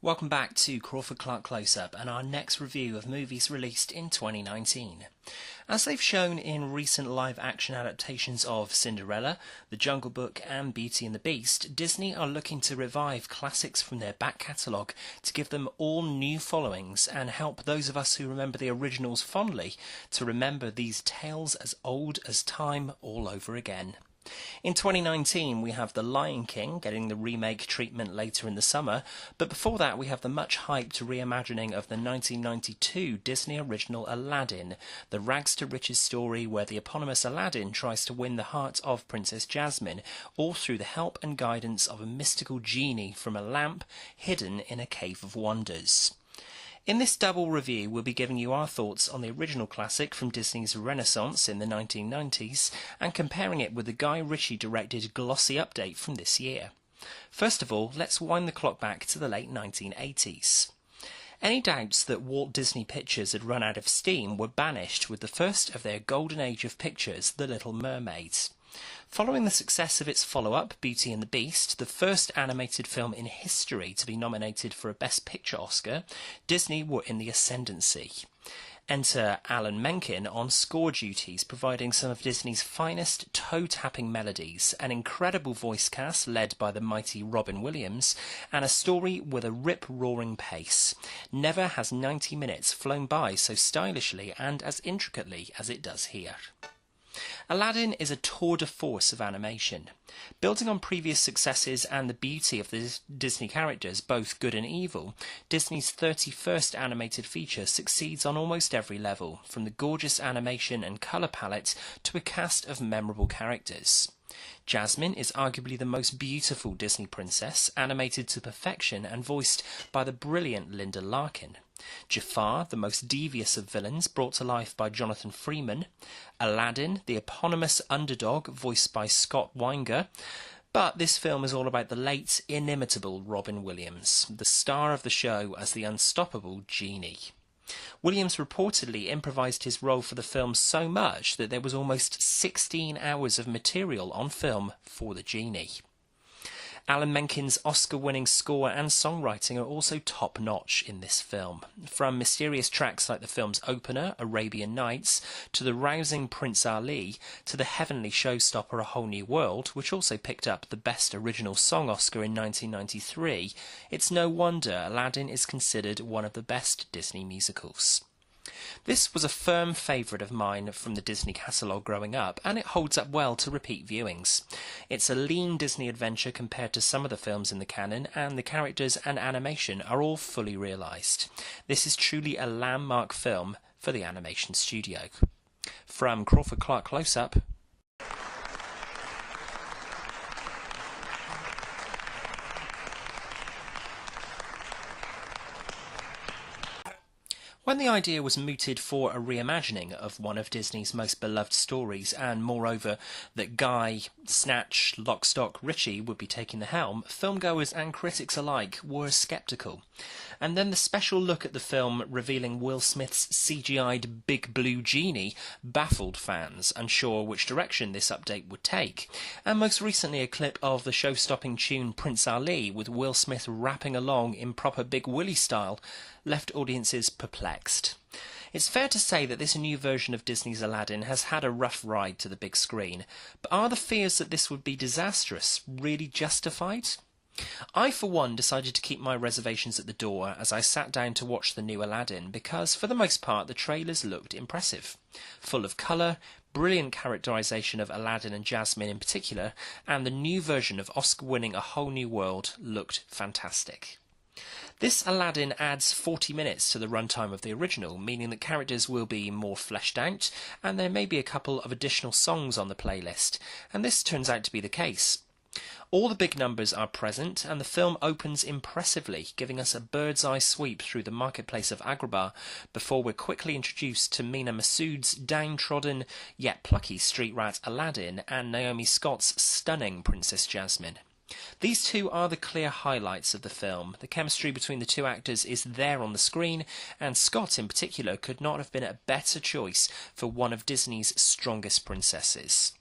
Welcome back to Crawford-Clark Close-Up and our next review of movies released in 2019. As they've shown in recent live-action adaptations of Cinderella, The Jungle Book and Beauty and the Beast, Disney are looking to revive classics from their back catalogue to give them all new followings and help those of us who remember the originals fondly to remember these tales as old as time all over again. In 2019 we have The Lion King getting the remake treatment later in the summer, but before that we have the much hyped reimagining of the 1992 Disney original Aladdin, the rags to riches story where the eponymous Aladdin tries to win the heart of Princess Jasmine, all through the help and guidance of a mystical genie from a lamp hidden in a cave of wonders. In this double review, we'll be giving you our thoughts on the original classic from Disney's Renaissance in the 1990s and comparing it with the Guy Ritchie directed glossy update from this year. First of all, let's wind the clock back to the late 1980s. Any doubts that Walt Disney Pictures had run out of steam were banished with the first of their golden age of pictures, The Little Mermaid. Following the success of its follow-up, Beauty and the Beast, the first animated film in history to be nominated for a Best Picture Oscar, Disney were in the ascendancy. Enter Alan Menken on score duties, providing some of Disney's finest toe-tapping melodies, an incredible voice cast led by the mighty Robin Williams, and a story with a rip-roaring pace. Never has 90 minutes flown by so stylishly and as intricately as it does here. Aladdin is a tour de force of animation. Building on previous successes and the beauty of the Disney characters, both good and evil, Disney's 31st animated feature succeeds on almost every level, from the gorgeous animation and colour palette to a cast of memorable characters. Jasmine is arguably the most beautiful Disney princess, animated to perfection and voiced by the brilliant Linda Larkin. Jafar, the most devious of villains, brought to life by Jonathan Freeman. Aladdin, the eponymous underdog, voiced by Scott Weinger. But this film is all about the late, inimitable Robin Williams, the star of the show as the unstoppable genie. Williams reportedly improvised his role for the film so much that there was almost 16 hours of material on film for the genie. Alan Menken's Oscar-winning score and songwriting are also top-notch in this film. From mysterious tracks like the film's opener, Arabian Nights, to the rousing Prince Ali, to the heavenly showstopper A Whole New World, which also picked up the Best Original Song Oscar in 1993, it's no wonder Aladdin is considered one of the best Disney musicals. This was a firm favourite of mine from the Disney catalogue growing up, and it holds up well to repeat viewings. It's a lean Disney adventure compared to some of the films in the canon, and the characters and animation are all fully realised. This is truly a landmark film for the animation studio. From Crawford-Clark Close-Up. When the idea was mooted for a reimagining of one of Disney's most beloved stories, and moreover that Guy, Snatch, Lock, Stock, Ritchie would be taking the helm, filmgoers and critics alike were sceptical. And then the special look at the film revealing Will Smith's CGI'd Big Blue Genie baffled fans, unsure which direction this update would take. And most recently a clip of the show-stopping tune Prince Ali with Will Smith rapping along in proper Big Willie style left audiences perplexed. It's fair to say that this new version of Disney's Aladdin has had a rough ride to the big screen, but are the fears that this would be disastrous really justified? I, for one, decided to keep my reservations at the door as I sat down to watch the new Aladdin because, for the most part, the trailers looked impressive. Full of colour, brilliant characterisation of Aladdin and Jasmine in particular, and the new version of Oscar-winning A Whole New World looked fantastic. This Aladdin adds 40 minutes to the runtime of the original, meaning that characters will be more fleshed out, and there may be a couple of additional songs on the playlist, and this turns out to be the case. All the big numbers are present, and the film opens impressively, giving us a bird's-eye sweep through the marketplace of Agrabah before we're quickly introduced to Mina Masood's downtrodden yet plucky street rat Aladdin and Naomi Scott's stunning Princess Jasmine. These two are the clear highlights of the film. The chemistry between the two actors is there on the screen, and Scott in particular could not have been a better choice for one of Disney's strongest princesses.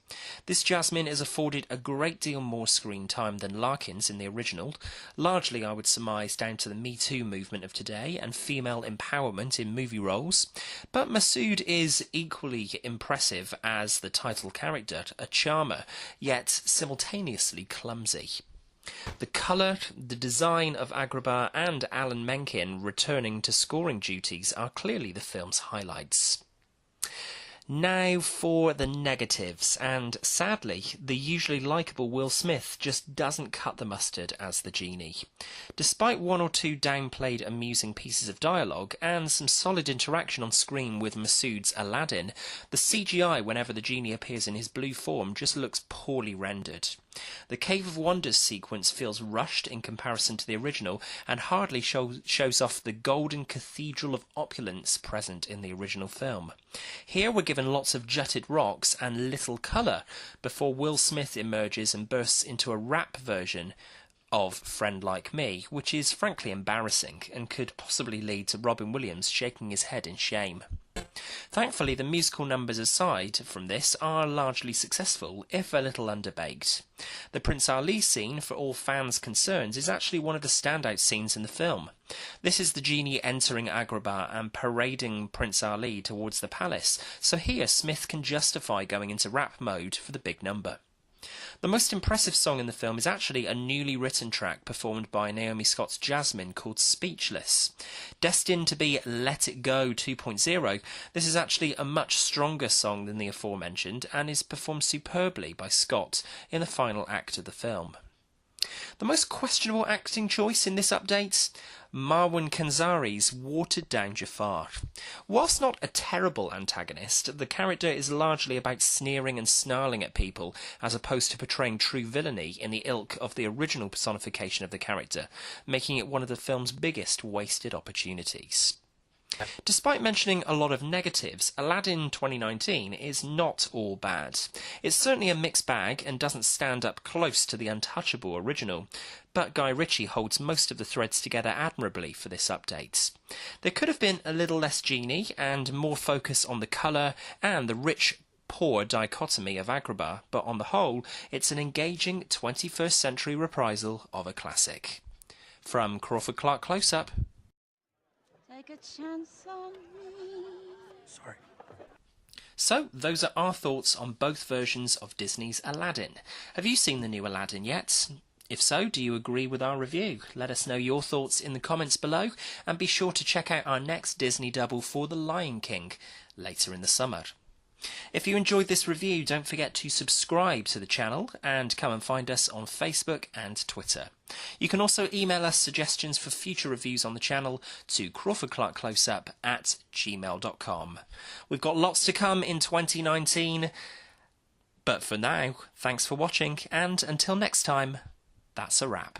This Jasmine is afforded a great deal more screen time than Larkins in the original, largely I would surmise down to the Me Too movement of today and female empowerment in movie roles, but Masood is equally impressive as the title character, a charmer, yet simultaneously clumsy. The colour, the design of Agrabah and Alan Menken returning to scoring duties are clearly the film's highlights. Now for the negatives, and sadly, the usually likeable Will Smith just doesn't cut the mustard as the genie. Despite one or two downplayed amusing pieces of dialogue and some solid interaction on screen with Masood's Aladdin, the CGI whenever the genie appears in his blue form just looks poorly rendered. The Cave of Wonders sequence feels rushed in comparison to the original and hardly shows off the golden cathedral of opulence present in the original film. Here we're given lots of jutted rocks and little colour before Will Smith emerges and bursts into a rap version of Friend Like Me, which is frankly embarrassing and could possibly lead to Robin Williams shaking his head in shame. Thankfully, the musical numbers aside from this are largely successful, if a little underbaked. The Prince Ali scene, for all fans concerned, is actually one of the standout scenes in the film. This is the genie entering Agrabah and parading Prince Ali towards the palace, so here Smith can justify going into rap mode for the big number. The most impressive song in the film is actually a newly written track performed by Naomi Scott's Jasmine called Speechless. Destined to be Let It Go 2.0, this is actually a much stronger song than the aforementioned and is performed superbly by Scott in the final act of the film. The most questionable acting choice in this update? Marwan Kenzari's watered-down Jafar. Whilst not a terrible antagonist, the character is largely about sneering and snarling at people, as opposed to portraying true villainy in the ilk of the original personification of the character, making it one of the film's biggest wasted opportunities. Despite mentioning a lot of negatives, Aladdin 2019 is not all bad. It's certainly a mixed bag and doesn't stand up close to the untouchable original, but Guy Ritchie holds most of the threads together admirably for this update. There could have been a little less genie and more focus on the colour and the rich poor dichotomy of Agrabah, but on the whole, it's an engaging 21st century reprisal of a classic. From Crawford-Clark Close-Up. Take a chance on me. Sorry. So, those are our thoughts on both versions of Disney's Aladdin. Have you seen the new Aladdin yet? If so, do you agree with our review? Let us know your thoughts in the comments below, and be sure to check out our next Disney double for The Lion King later in the summer. If you enjoyed this review, don't forget to subscribe to the channel and come and find us on Facebook and Twitter. You can also email us suggestions for future reviews on the channel to crawfordclarkcloseup@gmail.com. We've got lots to come in 2019, but for now, thanks for watching, and until next time, that's a wrap.